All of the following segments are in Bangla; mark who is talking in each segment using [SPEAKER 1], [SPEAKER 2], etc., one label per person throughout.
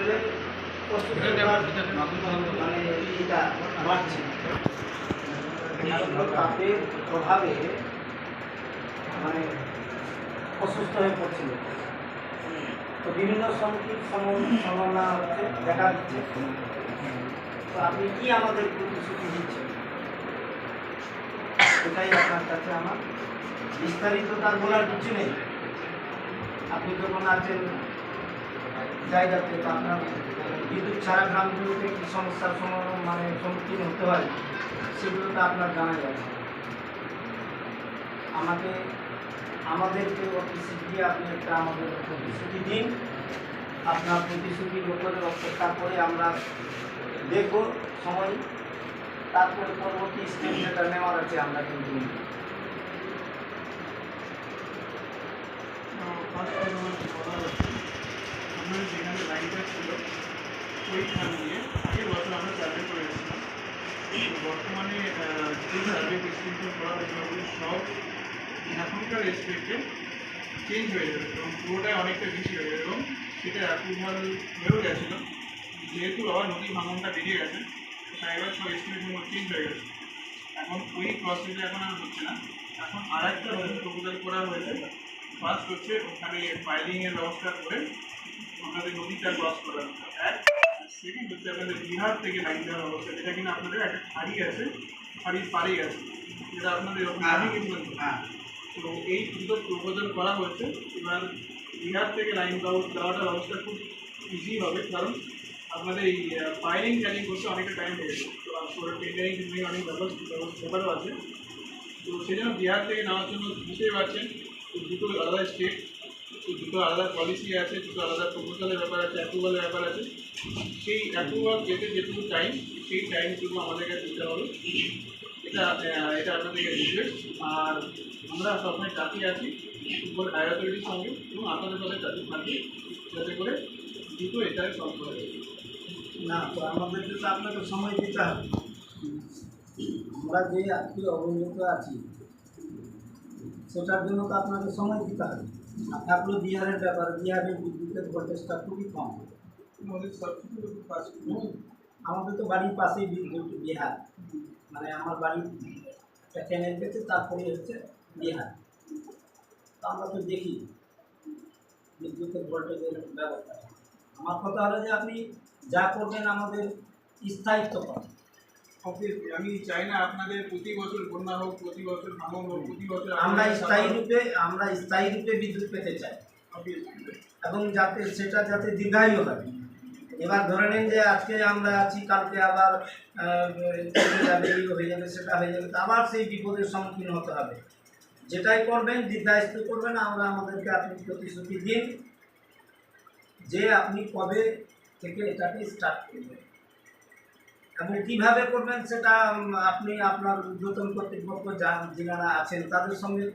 [SPEAKER 1] বলে প্রস্তুতি মানে এটা বাড়ছে। তাপের প্রভাবে মানে অসুস্থ হয়ে পড়ছিল, তো বিভিন্ন সংকট সম্ভাবনা হচ্ছে দেখা দিচ্ছে। তো আপনি কি আমাদের প্রতিশ্রুতি দিচ্ছেন, সেটাই আপনার কাছে আমার বিস্তারিত তার বলার কিছু নেই। আপনি যখন আছেন জায়গাতে, তো আপনার বিদ্যুৎ ছাড়া গ্রামগুলোতে কী সমস্যার মানে সম্মুখীন হতে হয় সেগুলো তো আপনার জানা যাবে। আমাদেরকে অতি শীঘ্রই আপনি একটা আমাদের প্রতিশ্রুতি দিন। আপনার প্রতিশ্রুতির উপরে অপেক্ষা করে আমরা দেখব সময়, তারপরে পরবর্তী স্টেপ যেটা নেওয়ার আছে আমরা কিন্তু
[SPEAKER 2] আমরা যেখানে লাইনটা ছিল ওইখান দিয়ে আগের বছর আমরা সার্ভে করে এসেছিলাম। বর্তমানে যে সার্ভে ডিসক্রিপশন করা হয়েছিল ওগুলো সব এখনকার রেসপেক্টে চেঞ্জ হয়ে যাবে এবং পুরোটাই অনেকটা বেশি হয়ে যাবে এবং সেটা অ্যাপ্রুভাল হয়েও গেছিলো। যেহেতু আবার নদী ভাঙনটা বেরিয়ে গেছে, তাই এবার সব এস্টিমেটগুলো চেঞ্জ হয়ে গেছে। এখন ওই প্রসেসে এখন আর হচ্ছে না। এখন আর একটা নতুন প্রপোজাল করা হয়েছে। ফার্স্ট হচ্ছে ওখানে ফাইলিংয়ের ব্যবস্থা করে আপনাদের নদীটা ক্রস করা এক, সেকেন্ড হচ্ছে আপনাদের বিহার থেকে লাইন দেওয়ার ব্যবস্থা, যেটা কিনা আপনাদের একটা খাড়ি আছে, খাড়ির পাড়েই আছে, যেটা আপনাদের আগে কিন্তু তো এই দুটো প্রপোজাল করা হয়েছে। এবার বিহার থেকে লাইন দেওয়াটার ব্যবস্থা খুব ইজি হবে, কারণ আপনাদের এই ফাইলিং ট্যালিং করতে অনেকটা টাইম লেগে যাবে। তো আপনার টেন্ডারিং অনেক ব্যাপারও আছে। তো সেই জন্য বিহার থেকে নেওয়ার জন্য বুঝতেই পারছেন দুটো আলাদা স্টেট, তো দুটো আলাদা পলিসি আছে, দুটো আলাদা প্রপোজালের ব্যাপার আছে, অ্যাপ্রুভালের ব্যাপার আছে। সেই অ্যাপ্রুভাল পেতে যেটুকু টাইম, সেই টাইমটুকু আমাদেরকে দিতে হবে। এটা আপনাদেরকে রিকোয়েস্ট। আর আমরা সবসময় চাকরি আছি ফুটবল হায়ার অথরিটির সঙ্গে এবং আপনাদের সাথে চাকরি থাকি, যাতে করে দুটো এটাই সলভ করা যায়।
[SPEAKER 1] না, তো আমাদেরকে তো আপনাকে সময় দিতে হবে। আমরা যে আজকে অবহিত আছি সেটার জন্য তো আপনাকে সময় দিতে হবে। থাকলো বিহারের ব্যাপার, বিহারের বিদ্যুতের ভোল্টেজটা খুবই কম। আমাদের তো বাড়ির পাশেই বিহার, মানে আমার বাড়ি একটা ক্যানেল পেতে তারপরে হচ্ছে বিহার। তো আমরা তো দেখি বিদ্যুতের ভোল্টেজের ব্যবস্থা। আমার কথা হলো যে আপনি যা করবেন আমাদের স্থায়িত্ব পাবেন।
[SPEAKER 2] অবভিয়াসলি আমি চাই না আপনাদের প্রতি বছর বন্যা হোক, প্রতি বছর ভাঙন হোক, প্রতি বছর
[SPEAKER 1] আমরা স্থায়ী রূপে বিদ্যুৎ পেতে চাই, এবং যাতে দীর্ঘায়ু হয়। এবার ধরে নিন যে আজকে আমরা আছি, কালকে আবার হয়ে যাবে, সেটা হয়ে যাবে, আবার সেই বিপদের সম্মুখীন হতে হবে। যেটাই করবেন দীর্ঘায়িত করবেন। আমাদেরকে আপনি প্রতিশ্রুতি দিন যে আপনি কবে থেকে এটাকে স্টার্ট করবেন এবং কীভাবে করবেন সেটা আপনি আপনার ঊর্ধ্বতন কর্তৃপক্ষ যারা আছেন তাদের সঙ্গে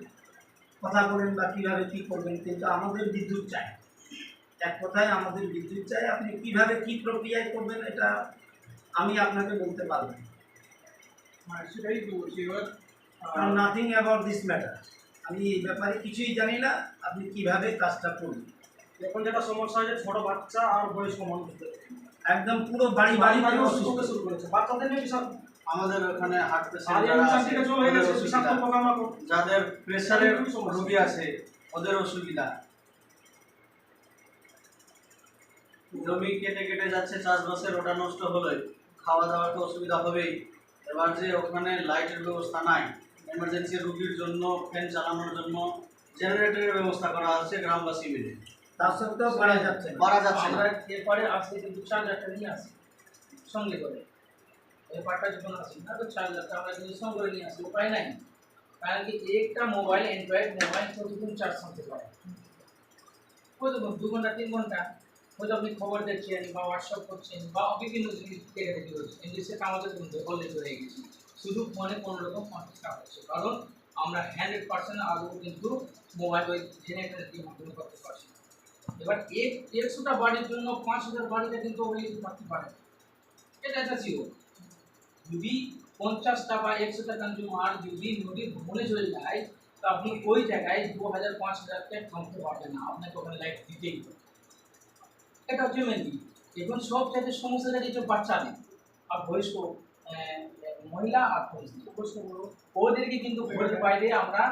[SPEAKER 1] কথা বলেন বা কীভাবে কী করবেন। কিন্তু আমাদের বিদ্যুৎ চাই, এক কথায় আমাদের বিদ্যুৎ চাই। আপনি কীভাবে কী প্রক্রিয়ায় করবেন এটা আমি আপনাকে বলতে পারবো না।
[SPEAKER 2] সেটাই তো বলছি। এবার
[SPEAKER 1] নাথিং অ্যাবাউট দিস ম্যাটার, আমি এই ব্যাপারে কিছুই জানি না। আপনি কীভাবে কাজটা করবেন।
[SPEAKER 3] এখন যেটা সমস্যা হয়েছে, ছোটো বাচ্চা আর বয়স্ক মানুষ
[SPEAKER 1] একদম পুরো বাড়ি
[SPEAKER 3] অসুস্থ শুরু করেছে। বাচ্চাদের নিয়ে বিশাল
[SPEAKER 4] আমাদের ওখানে হার্ট
[SPEAKER 3] পেশেন্ট,
[SPEAKER 4] যাদের প্রেসারের রোগী আছে ওদের অসুবিধা, জমি কেটে কেটে যাচ্ছে, চাষবাসের ওটা নষ্ট হলে খাওয়া দাওয়ার তো অসুবিধা হবেই। এবার যে ওখানে লাইটের ব্যবস্থা নাই, এমার্জেন্সি রোগীর জন্য ফ্যান চালানোর জন্য জেনারেটরের ব্যবস্থা করা আছে গ্রামবাসী মিলে,
[SPEAKER 1] তার সত্ত্বেও বাড়া যাচ্ছে
[SPEAKER 3] আমরা এরপরে আসলে কিন্তু 4 লাখ টাকা নিয়ে আসি সঙ্গে করে। এরপরটা যখন আসি না তো 4 লাখ টাকা আমরা কিন্তু সঙ্গে করে নিয়ে আসি, উপায় নাই। কারণ কি একটা মোবাইল অ্যান্ড্রয়েড মোবাইল প্রতিদিন চার্জ করতে পারে, হয়তো 2 ঘন্টা 3 ঘন্টা, হয়তো আপনি খবর দেখছেন বা হোয়াটসঅ্যাপ করছেন বা বিভিন্ন জিনিস দেখে দেখে করছেন, কিন্তু সেটা আমাদের কিন্তু অলরেডি হয়ে গেছে। শুধু ফোনে কোনো রকম কন্ট্যাক্ট হচ্ছে, কারণ আমরা 100% আদৌ কিন্তু মোবাইল ওই জেনারেটর দিয়ে মাধ্যমে করতে পারছি। এবার 100টা বাড়ির জন্য 5000 বাড়িতে কিন্তু ওইরকম করতে পারে, এটা ছিল। যদি 50টা বা 100টা কনজিউমার যদি নদীর ভ্রমণে চলে যায়, তো আপনি ওই জায়গায় 2000-5000কে থামতে পারবেন না, আপনাকে ওখানে লাইট দিতেই হবে। এটা হচ্ছে মেন দিক। এখন সব চাইতে সমস্যা থাকে যে বাচ্চাদের আর বয়স্ক মহিলা আর পুরুষ ওদেরকে কিন্তু ঘরের বাইরে আমরা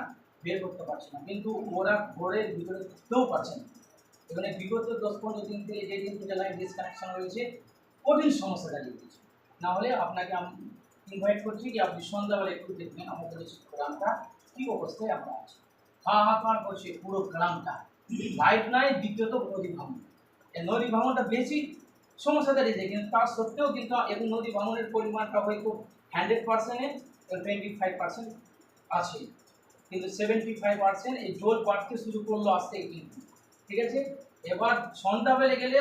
[SPEAKER 3] বের করতে পারছি না, কিন্তু ওরা ঘরের ভিতরে থাকতেও পারছে না। এখানে বিগত 10-15 দিন থেকে যেদিন থেকে লাইন ডিসকানেকশন হয়েছে কঠিন সমস্যা দাঁড়িয়ে গেছে। না হলে আপনাকে আমি ইনভাইট করছি কি আপনি সন্ধ্যাবেলা একটু দেখবেন আমাদের গ্রামটা কী অবস্থায় আমরা আছি। হাহাকার করছে পুরো গ্রামটা, লাইট নাই, দ্বিতীয়ত নদী ভাঙন। এই নদী ভাঙনটা বেশি সমস্যা দাঁড়িয়েছে, কিন্তু তার সত্ত্বেও কিন্তু এখন নদী ভাঙনের পরিমাণটা হয়তো 100%-এ 25% আছে, কিন্তু 75% এই জল বাড়তে শুরু করলো আসতে কিন্তু। ঠিক আছে, এবার সন্ধ্যাবেলে গেলে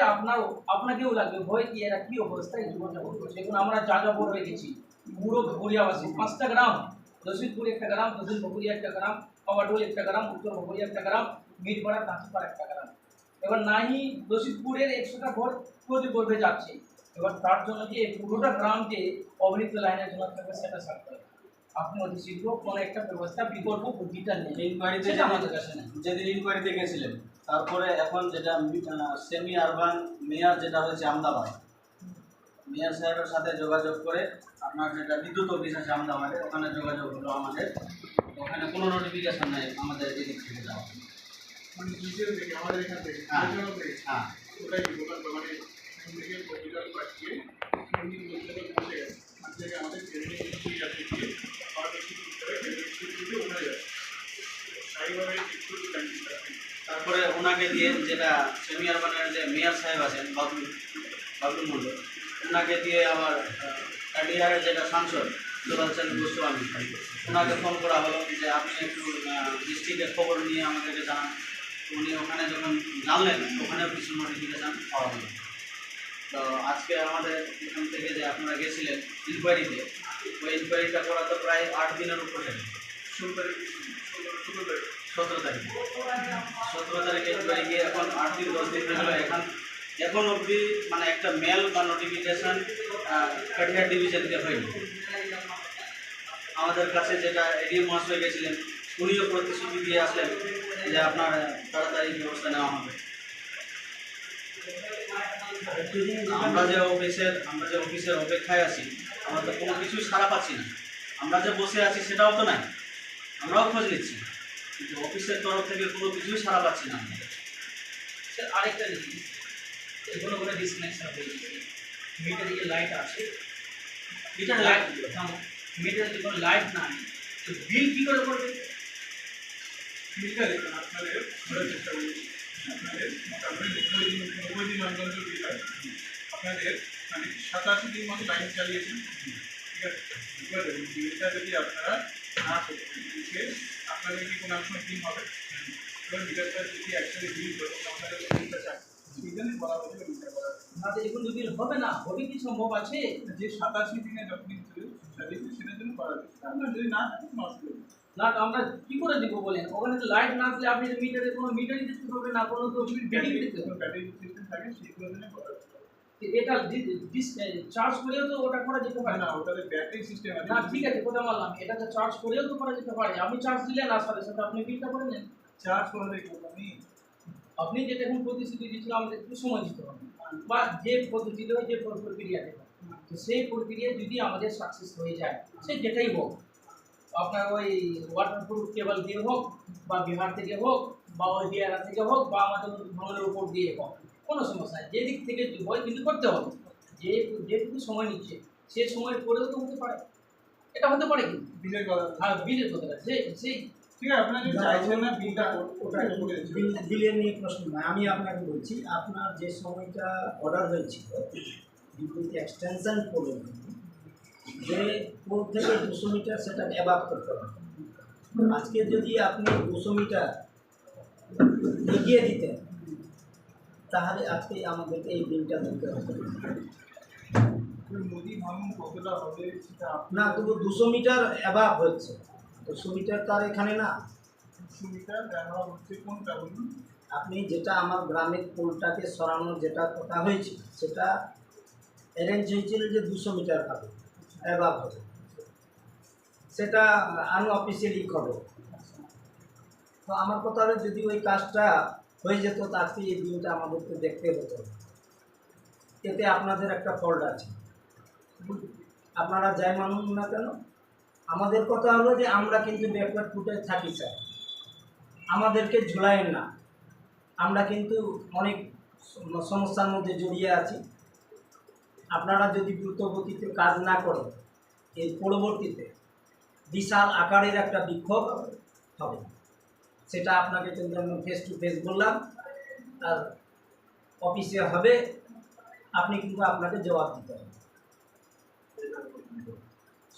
[SPEAKER 3] আপনাকেও লাগবে ভয় কি এরা কী অবস্থায় জীবনযাপন করছে। এখন আমরা যাযাবর হয়ে গেছি পুরো ঘুরিয়াবাসী, 5টা গ্রাম, রশিদপুর একটা গ্রাম, দক্ষিণ বগুড়িয়া একটা গ্রাম, পাওয়াডোল একটা গ্রাম, উত্তর বগুড়িয়া একটা গ্রাম, মিরপাড়া কাঁচিপাড়া একটা গ্রাম। এবার নাই রশিদপুরের 100টা ঘর প্রতি গর্ভে যাচ্ছে। এবার তার জন্য যে এই পুরোটা গ্রামকে অবহিত লাইনের জন্য আপনাকে সেটা সারতে হবে। আপনি অতি শীঘ্র কোনো একটা ব্যবস্থা বিকল্প বুদ্ধিটা নেই,
[SPEAKER 4] ইনকোয়ারিতে
[SPEAKER 3] সেটা আমাদের কাছে নেই।
[SPEAKER 4] যেদিন ইনকোয়ারিতে গেছিলেন, তারপরে এখন যেটা সেমি আরবান মেয়র যেটা হয়েছে আহমেদাবাদ, মেয়র সাহেবের সাথে যোগাযোগ করে আপনার যেটা বিদ্যুৎ অফিস আছে আহমেদাবাদে, ওখানে যোগাযোগ হলো আমাদের। ওখানে কোনো নোটিফিকেশন নেই আমাদের এদিক থেকে যাওয়া।
[SPEAKER 2] মানে নিজের থেকে আমাদের এখান থেকে
[SPEAKER 4] হ্যাঁ।
[SPEAKER 2] নিজেরও থেকে
[SPEAKER 4] হ্যাঁ,
[SPEAKER 2] ওটাই দোকান মানে এখান থেকে প্রতিকার পাঠিয়ে সঙ্গীত লোকজনে পৌঁছে গেছে। আর থেকে আমাদের ট্রেনিং ইনস্টিটিউট আছে গিয়ে পাওয়ার ইনস্টিটিউট করে ট্রেনিং ইনস্টিটিউটে ওখানে যাচ্ছে স্থায়ীভাবে একটু টাইম দিতে হবে।
[SPEAKER 4] তারপরে ওনাকে দিয়ে যেটা সেমি আরবানের যে মেয়র সাহেব আছেন বাবলু মন্ডল, ওনাকে দিয়ে আবার কাটিহারের যেটা সাংসদ দুলাল গোস্বামী, ওনাকে ফোন করা হলো যে আপনি একটু ডিস্ট্রিক্টের খবর নিয়ে আমাদেরকে জানান। উনি ওখানে যখন জানলেন ওখানে কিছু নোটিফিকেশান পাওয়া হলো। তো আজকে আমাদের এখান থেকে যে আপনারা গেছিলেন ইনকোয়ারিতে, ওই ইনকোয়ারিটা করা তো প্রায় 8 দিনের উপরে। 17 তারিখে ইনকোয়ারি গিয়ে এখন 8 দিন 10 দিন হয়ে গেল। এখন অবধি মানে একটা মেল বা নোটিফিকেশান কাটিহার ডিভিশন থেকে হয়নি। আমাদের কাছে যেটা এডিএম মহাশয় গেছিলেন, উনিও প্রতিশ্রুতি দিয়ে আসলেন যে আপনার তাড়াতাড়ি ব্যবস্থা নেওয়া হবে। আমরা যে অফিসের অপেক্ষায় আছি, আমরা তো কোনো কিছুই সাড়া পাচ্ছি না। আমরা যে বসে আছি সেটাও তো নাই, আমরাও খোঁজ নিচ্ছি, কিন্তু অফিসের তরফ থেকে কোনো কিছুই সাড়া পাচ্ছি না।
[SPEAKER 3] স্যার আরেকটা জিনিস, কোনো কোনো ডিসকানেকশন হয়ে গেছে, মিটারে যে লাইট আছে, মিটার লাইট মিটারে যে কোনো লাইট না নেই, তো বিল কী করে করবে?
[SPEAKER 2] বিলটা দেখুন আপনাদের ধরার চেষ্টা করছি। আপনাদের মোটামুটি 90 দিন অন্তর বিল হয়। আপনাদের মানে 87 দিন মতো লাইন চালিয়েছেন, ঠিক আছে। এবার দেখুন বিলটা যদি আপনারা না করতে আপনাদের কি কোনো সময় দিন হবে? এবার মিটারটা যদি অ্যাকচুয়ালি বিল করে আপনাদের বিলটা চান, সেই জন্যই বলা হয়েছিল বিলটা করা।
[SPEAKER 3] না তো এখন তো বিল হবে না, হবে কি সম্ভব আছে?
[SPEAKER 2] যে 87 দিনে যখন চালিয়েছে সেটার জন্য করা হয়েছে। আপনার যদি না থাকে কোনো অসুবিধা নেই।
[SPEAKER 3] না তো আমরা কী করে দেবো বলেন? ওখানে লাইট না আসলে আপনি মিটারে কোনো মিটারই দেখতে পাবেন না, কোনো তো বিডিং দেখতে পাবেন।
[SPEAKER 2] ব্যাটারি সিস্টেম থাকে সেইগুলোর জন্য করা হয়েছে।
[SPEAKER 3] এটা চার্জ করেও তো ওটা করা যেতে পারে
[SPEAKER 2] না ওটাতে ব্যাটারি সিস্টেম আছে।
[SPEAKER 3] না, ঠিক আছে কথা বললাম, এটাকে চার্জ করেও তো করা যেতে পারে। আপনি চার্জ দিলেন আর সাথে সাথে আপনি বিলটা করে নেন।
[SPEAKER 2] চার্জ করে করবো আমি।
[SPEAKER 3] আপনি যেটা এখন প্রতিশ্রুতি দিচ্ছিল আমাদের একটু সময় দিতে হবে, বা যে পদ্ধতিতে যে প্রক্রিয়াতে হয়, তো সেই প্রক্রিয়া যদি আমাদের সাকসেস হয়ে যায়, সে যেটাই হোক, আপনার ওই ওয়াটারপ্রুফ কেবল দিয়ে হোক, বা বিহার থেকে হোক, বা ওই ডিআরআর থেকে হোক, বা আমাদের ভ্রমণের উপর দিয়ে হোক, কোনো সমস্যা নেই। যেদিক থেকে হয় কিন্তু করতে হবে। যেটুকু সময় নিচ্ছে সে সময়ের পরেও তো হতে পারে, এটা হতে পারে কিন্তু
[SPEAKER 2] বিলের কথা।
[SPEAKER 3] আর বিলের কথাটা সেই
[SPEAKER 2] ঠিক আছে, আপনার যদি চাইছেন না বিলটা
[SPEAKER 1] ওটা বিলের নিয়ে প্রশ্ন নয়, আমি আপনাকে বলছি আপনার যে সময়টা অর্ডার হয়েছিল বিদ্যুৎ এক্সটেনশন পোলে যে পোল থেকে 200 মিটার সেটা অ্যাবাভ করতে হবে। আজকে যদি আপনি 200 মিটার এগিয়ে দিতেন তাহলে আজকে আমাদেরকে এই বিলটা দিতে হতো
[SPEAKER 2] নদী ভাঙন কতটা হবে সেটা
[SPEAKER 1] না, তবু 200 মিটার অ্যাবাভ হচ্ছে। 200 মিটার তার এখানে না,
[SPEAKER 2] 200 মিটার ব্যবহার হচ্ছে কোনটা বলুন?
[SPEAKER 1] আপনি যেটা আমার গ্রামের পোলটাকে সরানোর যেটা কথা হয়েছিল সেটা অ্যারেঞ্জ হয়েছিল যে 200 মিটার হবে, অ্যাবাভ হবে, সেটা আনঅফিসিয়ালি খবর। তো আমার কথা হলো যদি ওই কাজটা হয়ে যেত আজকে এই দিনটা আমাদেরকে দেখতে হতো। এতে আপনাদের একটা ফল্ট আছে। আপনারা যাই মানুন না কেন, আমাদের কথা হলো যে আমরা কিন্তু ব্যাকওয়ার্ড ফুটে থাকি স্যার, আমাদেরকে ঝুলায়েন না। আমরা কিন্তু অনেক সমস্যার মধ্যে জড়িয়ে আছি। আপনারা যদি দ্রুত গতিতে কাজ না করেন, এর পরবর্তীতে বিশাল আকারের একটা বিক্ষোভ হবে। সেটা আপনাকে কিন্তু আমি ফেস টু ফেস বললাম, আর অফিসে হবে, আপনি কিন্তু আপনাকে জবাব দিতে হবে।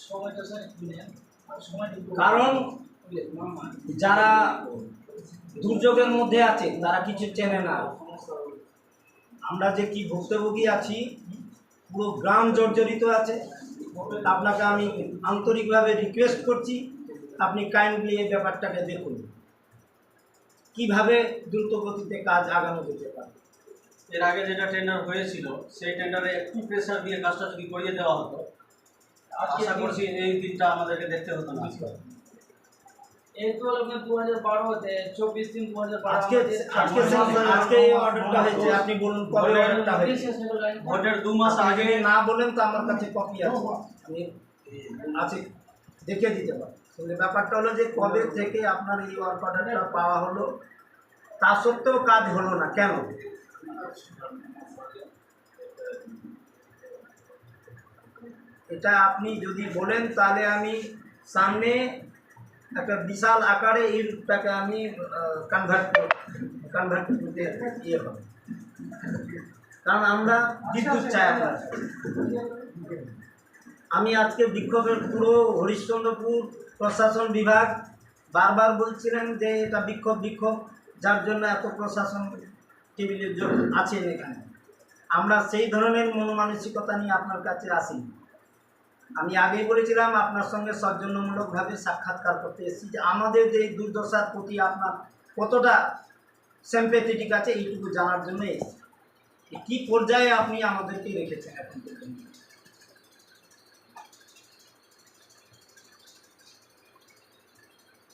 [SPEAKER 3] সময়টা স্যার একটু নেন, সময়টা একটু
[SPEAKER 1] কারণ
[SPEAKER 3] মামা
[SPEAKER 1] যারা দুর্যোগের মধ্যে আছে তারা কিছু চেনে না। আমরা যে কি ভুক্তভোগী আছি, পুরো গ্রাম জর্জরিত আছে। আপনাকে আমি আন্তরিকভাবে রিকোয়েস্ট করছি, আপনি কাইন্ডলি এই ব্যাপারটাকে দেখুন, কিভাবে দ্রুত গতিতে কাজ আগানো যেতে পারে।
[SPEAKER 4] এর আগে যেটা টেন্ডার হয়েছিল সেই টেন্ডারে একটু প্রেশার দিয়ে কাজটা যদি করিয়ে দেওয়া হতো, আশা করছি এই দিনটা আমাদেরকে দেখতে হতো না।
[SPEAKER 3] এই তো আপনার 2012-তে 24 দিন 2012
[SPEAKER 1] আজকে আজকে এই অর্ডারটা হয়েছে, আপনি বলুন কবে অর্ডারটা হয়েছে।
[SPEAKER 4] ভোটের 2 মাস
[SPEAKER 1] আগে
[SPEAKER 4] আগে
[SPEAKER 1] না বলেন তো আমার কাছে কপি আছে, আমি আছে দেখে দিতে পারি। কিন্তু ব্যাপারটা হলো যে কবে থেকে আপনার এই ওয়ার্ক অর্ডারটা পাওয়া হলো, তা সত্ত্বেও কাজ হলো না কেন? এটা আপনি যদি বলেন তাহলে আমি সামনে একটা বিশাল আকারে ইটটাকে আমি কনভার্ট করতে ইয়ে হবে। কারণ আমরা বিদ্যুৎ চাই আপনার। আমি আজকে বিক্ষোভের পুরো হরিশ্চন্দ্রপুর প্রশাসন বিভাগ বারবার বলছিলেন যে এটা বিক্ষোভ, যার জন্য এত প্রশাসন টেবিলের জন্য আছেন এখানে। আমরা সেই ধরনের মনমানসিকতা নিয়ে আপনার কাছে আসিনি। আমি আগেই বলেছিলাম আপনার সঙ্গে সৌজন্যমূলকভাবে সাক্ষাৎকার করতে এসেছি, যে আমাদের যে দুর্দশার প্রতি আপনার কতটা সিম্প্যাথেটিক আছে এইটুকু জানার জন্য এসেছি। কী পর্যায়ে আপনি আমাদেরকে রেখেছেন এখন পর্যন্ত,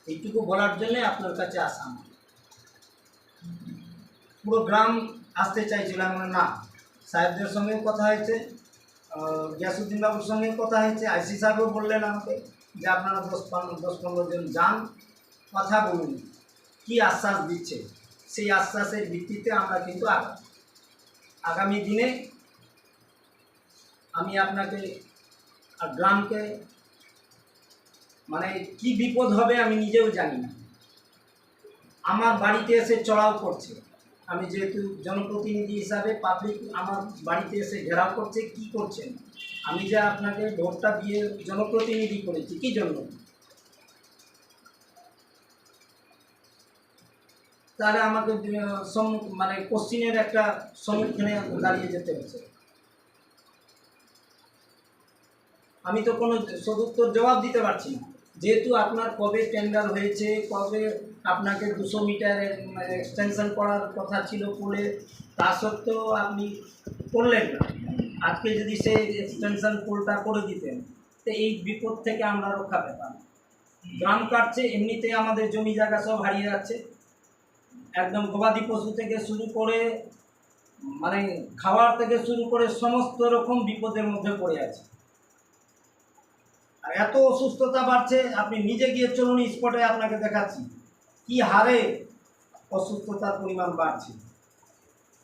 [SPEAKER 1] এইটুকু বলার জন্যে আপনার কাছে আসা। পুরো গ্রাম আসতে চাইছিলাম না, সাহেবদের সঙ্গেও কথা হয়েছে, গিয়াসুদ্দিন বাবুর সঙ্গে কথা হয়েছে, আইসি সাহেবও বললেন আমাকে যে আপনারা 10-15 জন যান, কথা বলুন, কী আশ্বাস দিচ্ছে। সেই আশ্বাসের ভিত্তিতে আমরা কিন্তু আগামী দিনে আমি আপনাকে আর গ্রামকে, মানে কি বিপদ হবে আমি নিজেও জানি না। আমার বাড়িতে এসে চড়াও করছে, আমি যেহেতু জনপ্রতিনিধি হিসাবে পাবলিক আমার বাড়িতে এসে ঘেরাও করছে, কি করছেন? আমি যে আপনাকে ভোটটা দিয়ে জনপ্রতিনিধি করেছি, কী জন্য? তাহলে আমাকে মানে কোশ্চিনের একটা সম্মুখীনে দাঁড়িয়ে যেতে হচ্ছে। আমি তো কোনো সদুত্তর জবাব দিতে পারছি না, যেহেতু আপনার কবে টেন্ডার হয়েছে, কবে আপনাকে 200 মিটারের এক্সটেনশন করার কথা ছিল পোলে, তা সত্ত্বেও আপনি করলেন না। আজকে যদি সেই এক্সটেনশন পোলটা করে দিতেন তো এই বিপদ থেকে আমরা রক্ষা পেতাম। গ্রাম কাটছে, এমনিতে আমাদের জমি জায়গা সব হারিয়ে যাচ্ছে, একদম গবাদি পশু থেকে শুরু করে মানে খাবার থেকে শুরু করে সমস্ত রকম বিপদের মধ্যে পড়ে আছে। আর এত অসুস্থতা বাড়ছে, আপনি নিজে গিয়ে চলুন স্পটে, আপনাকে দেখাচ্ছি কি হারে অসুস্থতার পরিমাণ বাড়ছে।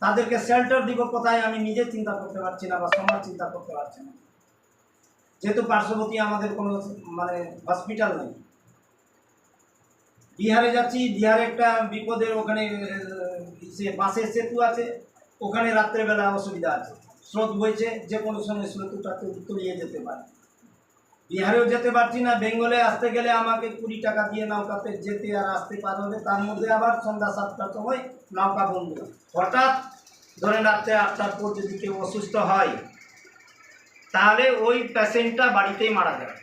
[SPEAKER 1] তাদেরকে শেল্টার দিব কোথায় আমি নিজে চিন্তা করতে পারছি না, বা সমাজ চিন্তা করতে পারছে না, যেহেতু পার্শ্ববর্তী আমাদের কোনো মানে হসপিটাল নেই। বিহারে যাচ্ছি, বিহারে একটা বিপদের, ওখানে সে বাসের সেতু আছে, ওখানে রাত্রেবেলা অসুবিধা আছে, স্রোত বইছে, যে কোনো সময় স্রোতটা তলিয়ে যেতে পারে। বিহারেও যেতে পারছি না, বেঙ্গলে আসতে গেলে আমাকে 20 টাকা দিয়ে নৌকাতে যেতে আর আসতে পার হবে, তার মধ্যে আবার সন্ধ্যা 7টার সময় নৌকা বন্ধ। হঠাৎ ধরেন রাত্রে 8টার পর যদি কেউ অসুস্থ হয়, তাহলে ওই পেশেন্টটা বাড়িতেই মারা যায়।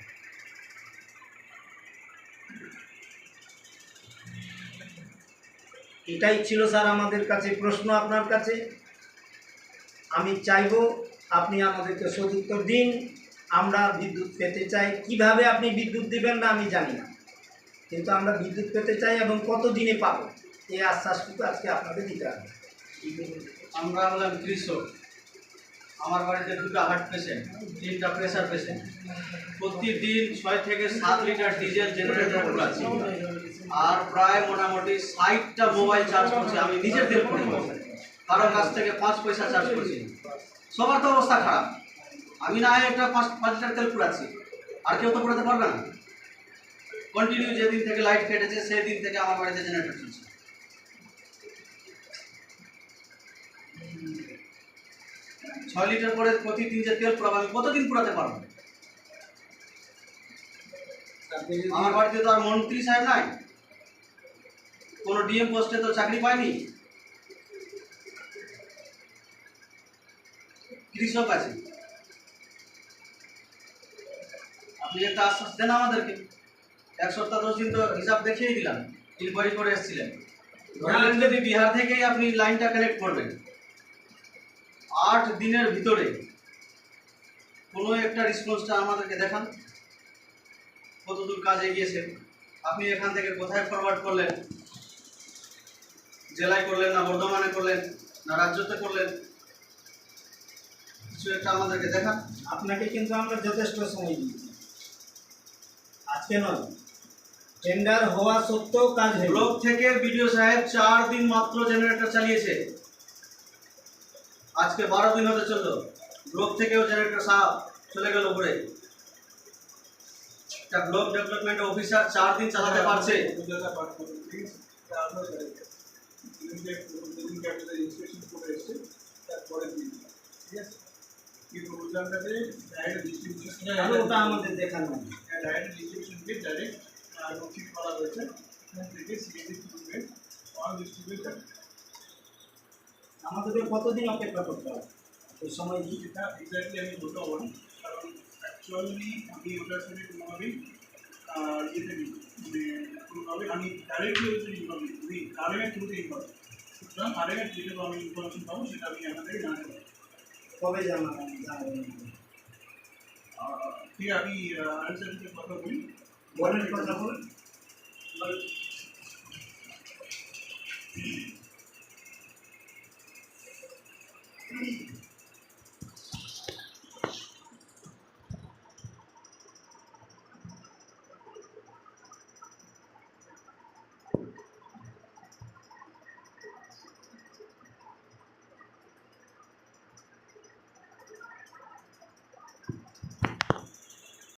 [SPEAKER 1] এটাই ছিল স্যার আমাদের কাছে প্রশ্ন আপনার কাছে। আমি চাইব আপনি আমাদেরকে সদুত্তর দিন। আমরা বিদ্যুৎ পেতে চাই, কিভাবে আপনি বিদ্যুৎ দিবেন না আমি জানি না, কিন্তু আমরা বিদ্যুৎ পেতে চাই, এবং কত দিনে পাবো এই আশ্বাসটুকু আজকে আপনাদের দিতে হবে।
[SPEAKER 4] আমরা হলাম কৃষক, আমার বাড়িতে 2টা হার্ট পেশেন্ট, 3টা প্রেসার পেশেন্ট, প্রতিদিন 6 থেকে 7 লিটার ডিজেল জেনারেটর পোড়াচ্ছি, আর প্রায় মোটামুটি 60টা মোবাইল চার্জ করছি আমি নিজের তেল করে, কারো কাছ থেকে 5 পয়সা চার্জ করছি। সবার তো অবস্থা খারাপ, আমি না হয় একটা 5 লিটার তেল পুড়াচ্ছি, আর কেউ তো পুড়াতে পারবে না। কন্টিনিউ যেদিন থেকে লাইট কেটেছে সেই দিন থেকে আমার বাড়িতে জেনারেটর চলছে। ছয় লিটার করে প্রতিদিন যে তেল পুরাবো আমি কতদিন পুরাতে পারবো? আমার বাড়িতে তো আর মন্ত্রী সাহেব নাই, কোনো ডিএম পোস্টে তো চাকরি পায়নি, কৃষক আছে। আপনি একটা আশ্বাস দেন আমাদেরকে। 1 সপ্তাহ 10 দিন তো হিসাব দেখিয়ে দিলাম, ইনকোয়ারি করে এসেছিলেন। ধরলেন যদি বিহার থেকেই আপনি লাইনটা কানেক্ট করবেন, 8 দিনের ভিতরে কোনো একটা রেসপন্সটা আমাদেরকে দেখান কতদূর কাজ এগিয়েছে। আপনি এখান থেকে কোথায় ফরওয়ার্ড করলেন, জেলায় করলেন না বর্ধমানে করলেন না রাজ্যতে করলেন, কিছু একটা আমাদেরকে দেখান।
[SPEAKER 1] আপনাকে কিন্তু আমরা যথেষ্ট সময় দিয়েছি, আজকে নয়, টেন্ডার হওয়া সত্ত্বেও কাজ হলো।
[SPEAKER 4] ব্লক থেকে বিডিও সাহেব 4 দিন মাত্র জেনারেটর চালিয়েছে, আজকে 12 দিন হতে চললো, ব্লক থেকেও জেনারেটর সাহেব চলে গেল ঘুরে। একটা ব্লক ডেভেলপমেন্ট অফিসার 4 দিন চালাতে পারছে।
[SPEAKER 1] তাহলে ওটা আমাদের দেখানো হবে। আমাদেরকে কতদিন অপেক্ষা করতে হবে ওই সময় দিই?
[SPEAKER 2] আমি বলতে পারবো না, কারণ অ্যাকচুয়ালি আমি ওটার সাথে কোনোভাবেই ইয়েতে নেই, মানে কোনোভাবে আমি ডাইরেক্টলি ওইটা ইনভলভ নেই, আমি আরএমের থ্রুতে ইনভলভ। সুতরাং আরএমের যেটুকু আমি ইনফরমেশন পাবো সেটা আমি আপনাদেরকে জানাতে পারবো।
[SPEAKER 1] কবে জানাবেন?
[SPEAKER 2] ঠিক আছে, আমি আনসার সাথে কথা বলি।
[SPEAKER 1] বলেন, কথা বলেন।